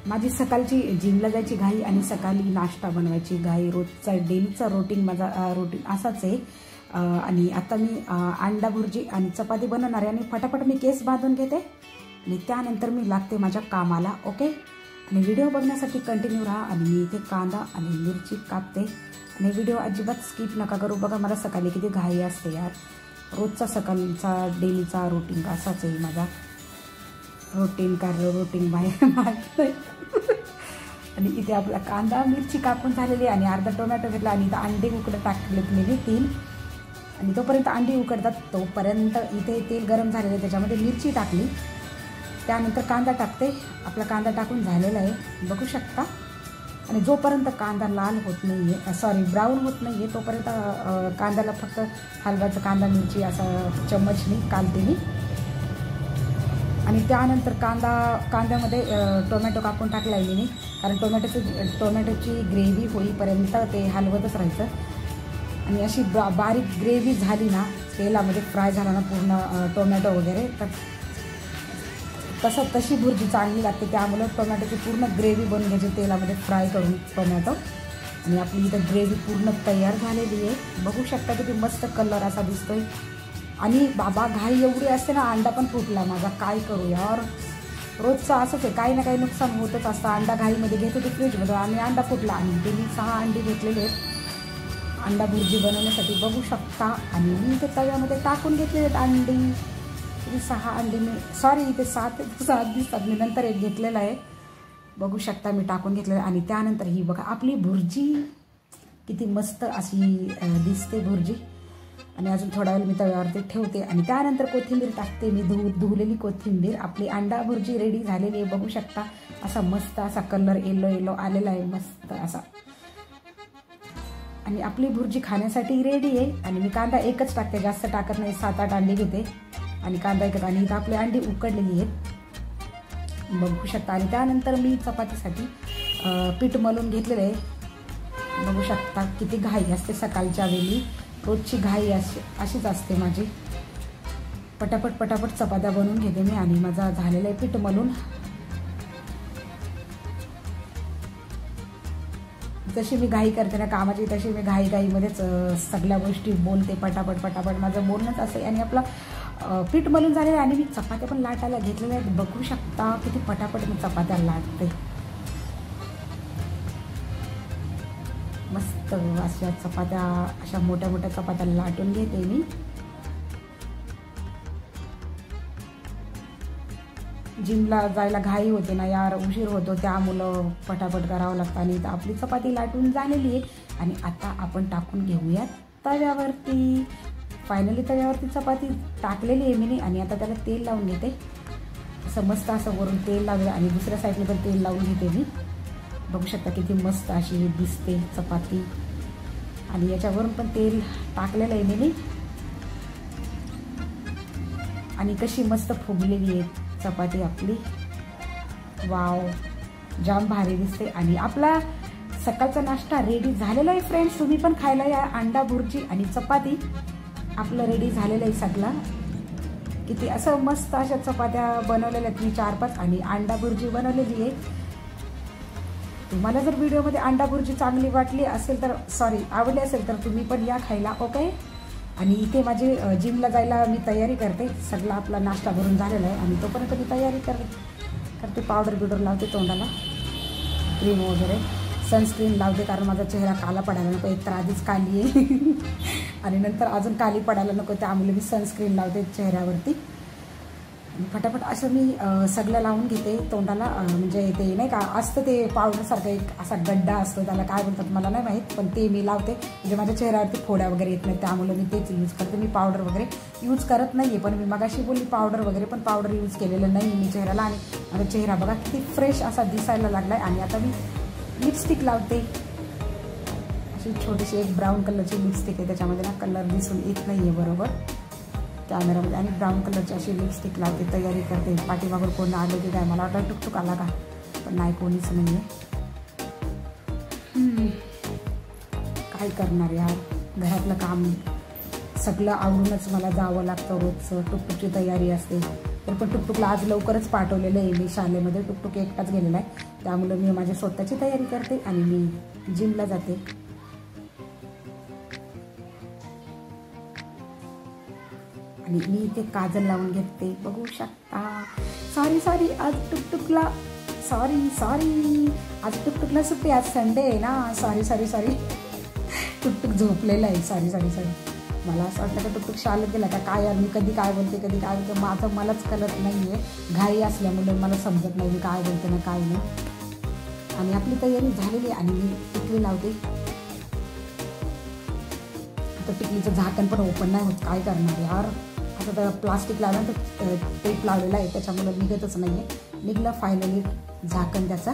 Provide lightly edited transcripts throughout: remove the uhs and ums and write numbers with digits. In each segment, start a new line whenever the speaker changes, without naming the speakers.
माझी सकाळची जिमला जायची घाई आणि सकाळी नाश्ता बनवायची घाई, रोजचा डेलीचा रुटीन असाच आहे। आणि आता मी अंडा भुर्जी आणि चपाती बनवणार आहे आणि फटाफट मी केस बांधून घेते आणि त्यानंतर मी लागते माझ्या कामाला। ओके, आणि व्हिडिओ बघण्यासाठी कंटिन्यू राहा। आणि मी इथे कांदा आणि मिरची कापते आणि व्हिडिओ अजिबात स्किप नका करू। बघा मला सकाळी किती घाई असते यार, रोजचा सकाळचा डेलीचा रुटीन असाच आहे माझा। रुटीन बाहेर मारतोय आणि इथे आपला कांदा मिरची कापून झालेली आणि अर्धा टोमॅटो घेतला आणि इथं अंडे उकडत टाकलेत मी 3 आणि तोपर्यंत अंडी उकडतात तोपर्यंत इथे तेल गरम झालेलं, त्याच्यामध्ये मिरची टाकली, त्यानंतर कांदा टाकते। आपला कांदा टाकून झालेला आहे बघू शकता। आणि जोपर्यंत कांदा लाल होत नाही आहे, ब्राऊन होत नाही आहे, तोपर्यंत कांद्याला फक्त हलवायचं, कांदा मिरची असा चम्मचनी कालते मी। आणि त्यानंतर कांद्यामध्ये टोमॅटो कापून टाकला आहे मी, कारण टोमॅटोची ग्रेव्ही होईपर्यंत ते हलवतच राहायचं। आणि अशी बारीक ग्रेव्ही झाली ना, तेलामध्ये फ्राय झाला ना पूर्ण टोमॅटो वगैरे, तर तशी भुर्जी चांगली लागते। त्यामुळे टोमॅटोची पूर्ण ग्रेव्ही बनवून घ्यायची तेलामध्ये फ्राय करून टोमॅटो। आणि आपली इथं ग्रेव्ही पूर्ण तयार झालेली आहे, बघू शकता किती मस्त कलर असा दिसतोय। आणि बाबा घाई एवढी असते ना, अंडा पण फुटला माझा, काय करू यार, रोजचं असंच आहे, काही ना काही नुकसान होतच असतं। अंडा घाईमध्ये घेत होते फ्रीजमध्ये आणि अंडा फुटला आणि ते मी 6 अंडी घेतलेले आहेत अंडा भुर्जी बनवण्यासाठी, बघू शकता। आणि मी इथे तव्यामध्ये टाकून घेतलेले आहेत अंडी, 6 अंडी मी इथे 7 दिसतात, मी नंतर एक घेतलेला आहे, बघू शकता मी टाकून घेतलेलं। आणि त्यानंतर ही बघा आपली भुर्जी किती मस्त अशी दिसते भुर्जी। आणि अजून थोडा वेळ मी तव्यावरती ठेवते आणि त्यानंतर कोथिंबीर टाकते मी, धुवलेली कोथिंबीर। आपली अंडा भुर्जी रेडी झालेली आहे, बघू शकता, असा मस्त असा कलर येलो आलेला आहे मस्त असा। आणि आपली भुर्जी खाण्यासाठी रेडी आहे। आणि मी कांदा एकच टाकते, जास्त टाकत नाही, 7-8 अंडी घेते आणि कांदा एकच। आणि इथं आपली अंडी उकडलेली आहेत बघू शकता। आणि त्यानंतर मी चपातीसाठी पीठ मळून घेतलेलं आहे, बघू शकता किती घाई असते सकाळच्या वेळी, रोजची घाई अशीच असते माझी। पटापट चपात्या बनवून घेते मी आणि माझा झालेला आहे पीठ मळून। जशी मी घाई करते ना कामाची, तशी मी घाईमध्येच सगळ्या गोष्टी बोलते, पटापट माझं बोलणंच असं। आणि आपलं पीठ मळून झालेलं आहे आणि मी चपात्या पण लाटायला घेतलेल्या आहेत, बघू शकता किती पटापट मी चपात्या लाटते, मस्त अशा चपात्या, अशा मोठ्या चपात्या लाटून घेते मी। जिमला जायला घाई होते ना यार, उशीर होतो, त्यामुळं पटापट करावं लागतं। आणि आपली चपाती लाटून झालेली आहे आणि आता आपण टाकून घेऊयात तव्यावरती। फायनली तव्यावरती चपाती टाकलेली आहे मी आणि आता त्याला तेल लावून घेते, असं मस्त असं वरून तेल लावलं आणि दुसऱ्या साईडला पण तेल लावून घेते मी, बघू शकता किती मस्त अशी दिसते चपाती। आणि याच्यावरून पण तेल टाकलेलं आहे मी आणि कशी मस्त फुगलेली आहे चपाती आपली, वाव, जाम भारी दिसते। आणि आपला सकाळचा नाश्ता रेडी झालेला आहे फ्रेंड्स, तुम्ही पण खायला या। अंडा भुर्जी आणि चपाती आपलं रेडी झालेलं आहे सगळं। किती असं मस्त अशा चपात्या बनवलेल्या आहेत मी 4-5 आणि अंडा भुर्जी बनवलेली आहे। तुम्हाला जर व्हिडिओमध्ये अंडा भुर्जी चांगली वाटली असेल तर आवडली असेल तर तुम्ही पण या खायला। ओके, आणि इथे माझी जिमला जायला मी तयारी करते, सगळा आपला नाश्ता भरून झालेला आहे आणि तोपर्यंत मी तयारी करते, पावडर लावते तोंडाला, क्रीम वगैरे, सनस्क्रीन लावते, कारण माझा चेहरा काला पडायला नको, एक तर आधीच काली आहे आणि नंतर अजून काली पडायला नको, त्यामुळे मी सनस्क्रीन लावते चेहऱ्यावरती। फटाफट असं मी सगळं लावून घेते तोंडाला, म्हणजे ते नाही का असतं ते पावडरसारखं एक असा गड्डा असतो, त्याला काय बोलतात मला नाही माहीत, पण ते मी लावते, म्हणजे माझ्या चेहऱ्यावरती फोड्या वगैरे येत नाही, त्यामुळे मी तेच यूज करते। मी पावडर वगैरे यूज करत नाही आहे, पण मी मगाशी बोलली पावडर वगैरे, पण पावडर यूज केलेलं नाही मी चेहऱ्याला। आणि माझा चेहरा बघा किती फ्रेश असा दिसायला लागला आहे। आणि आता मी लिपस्टिक लावते, अशी छोटीशी एक ब्राऊन कलरची लिपस्टिक आहे, त्याच्यामध्ये ना कलर दिसून येत नाही आहे बरोबर कॅमेरामध्ये, आणि ब्राऊन कलरची अशी लिपस्टिक लावते, तयारी करते। पाठीमागून कोण आलं की काय, मला वाटतं टुकटुक आला का, पण नाही, कोणीच नाही आहे, काय करणार यार, घरातलं काम सगळं आवरूनच मला जावं लागतं रोजचं, टुकटुकची तयारी असते। तर पण टुकटुकला आज लवकरच पाठवलेलं आहे मी शाळेमध्ये, टुकटुक एकटाच गेलेला आहे, त्यामुळे मी माझी स्वतःची तयारी करते आणि मी जिमला जाते. आणि मी इथे काजल लावून घेते, बघू शकता. सॉरी आज टुकटुकला सुट्टी, आज संडे आहे ना. सॉरी टुकटुक झोपलेलं आहे. सॉरी. मला असं वाटलं का टुकटुक शाळेत गेला का काय. मी कधी काय बोलते माझं मलाच कळत नाही आहे. घाई असल्यामुळे मला समजत नाही मी काय बोलते ना काय नाही. आणि आपली तयारी झालेली आणि मी टिकली लावते. आता टिकलीचं झाकण पण ओपन नाही होत, काय करणार यार. आता तर प्लास्टिक लावलं तर टेप लावलेला आहे त्याच्यामुळे निघतच नाही आहे. निघलं फायनली झाकण त्याचा.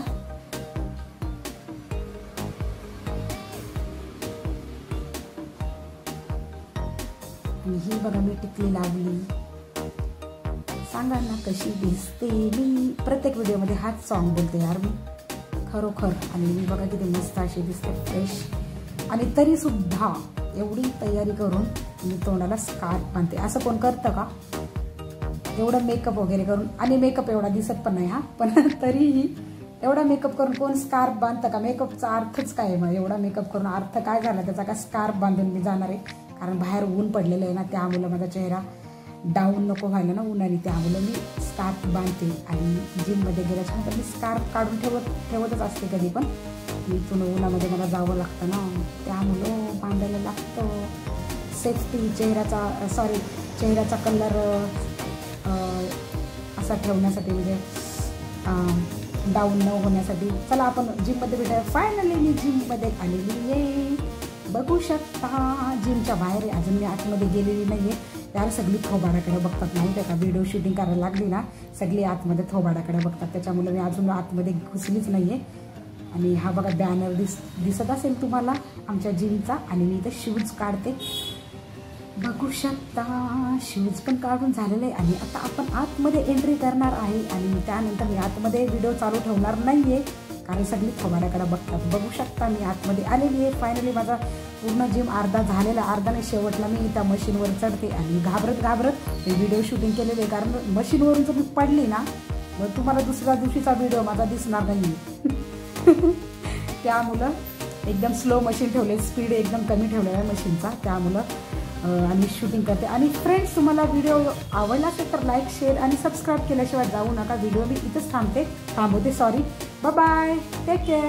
आणि ही बघा मी टिकली लावली. सांगा ना कशी दिसते. मी प्रत्येक व्हिडिओमध्ये हाच सॉन्ग बोलते यार मी खरोखर. आणि मी बघा किती मस्त अशी दिसते, फ्रेश. आणि तरी सुद्धा एवढी तयारी करून मी तोंडाला स्कार्फ बांधते. असं कोण करतं का एवढं मेकअप वगैरे करून. आणि मेकअप एवढा दिसत पण नाही हा, पण तरीही एवढा मेकअप करून कोण स्कार्फ बांधतं का. मेकअपचा अर्थच काय. मग एवढा मेकअप करून अर्थ काय झाला त्याचा. का स्कार्फ बांधून मी जाणार आहे कारण बाहेर ऊन पडलेलं आहे ना, त्यामुळं माझा चेहरा डाऊन नको व्हायला ना उन्हाने, त्यामुळं मी स्कार्फ बांधते. आणि जिममध्ये गेल्याच्यानंतर मी स्कार्फ काढून ठेवतच असते कधी पण. इथून उन्हामध्ये मला जावं लागतं ना, त्यामुळं बांधायला लागतं. सेफ्टी चेहऱ्याचा कलर असा ठेवण्यासाठी, म्हणजे डाऊन न होण्यासाठी. चला आपण जिममध्ये भेटूया. फायनली मी जिममध्ये आलेली आहे, बघू शकता. जिमच्या बाहेर अजून मी आतमध्ये गेलेली नाही आहे. यार सगळी थोबाडाकडे बघतात, नाही त्या का व्हिडिओ शूटिंग करायला लागली ना सगळी आतमध्ये थोबाडाकडे बघतात, त्याच्यामुळे मी अजून आतमध्ये घुसलीच नाही आहे. आणि हा बघा बॅनर दिसत असेल तुम्हाला आमच्या जिमचा. आणि मी इथं शूज काढते, बघू शकता. शूज पण काढून झालेले आहे. आणि आता आपण आतमध्ये एंट्री करणार आहे. आणि त्यानंतर मी आतमध्ये व्हिडिओ चालू ठेवणार नाही आहे कारण सगळी थोबाड्याकडे बघतात. बघू शकता मी आतमध्ये आलेली आहे. फायनली माझा पूर्ण जिम अर्धा झालेला, अर्धाने शेवटला मी त्या मशीनवर चढते. आणि घाबरत मी व्हिडिओ शूटिंग केलेले आहे कारण मशीनवरून जर मी पडली ना मग तुम्हाला दुसऱ्या दिवशीचा व्हिडिओ माझा दिसणार नाही. त्यामुळं एकदम स्लो मशीन ठेवले, स्पीड एकदम कमी ठेवलेला आहे मशीनचा, त्यामुळं आणि शूटिंग करते. आणि फ्रेंड्स तुम्हाला व्हिडिओ आवडला असेल तर लाईक, शेअर आणि सबस्क्राईब केल्याशिवाय जाऊ नका. व्हिडिओ मी इथंच थांबवते. Bye, take care.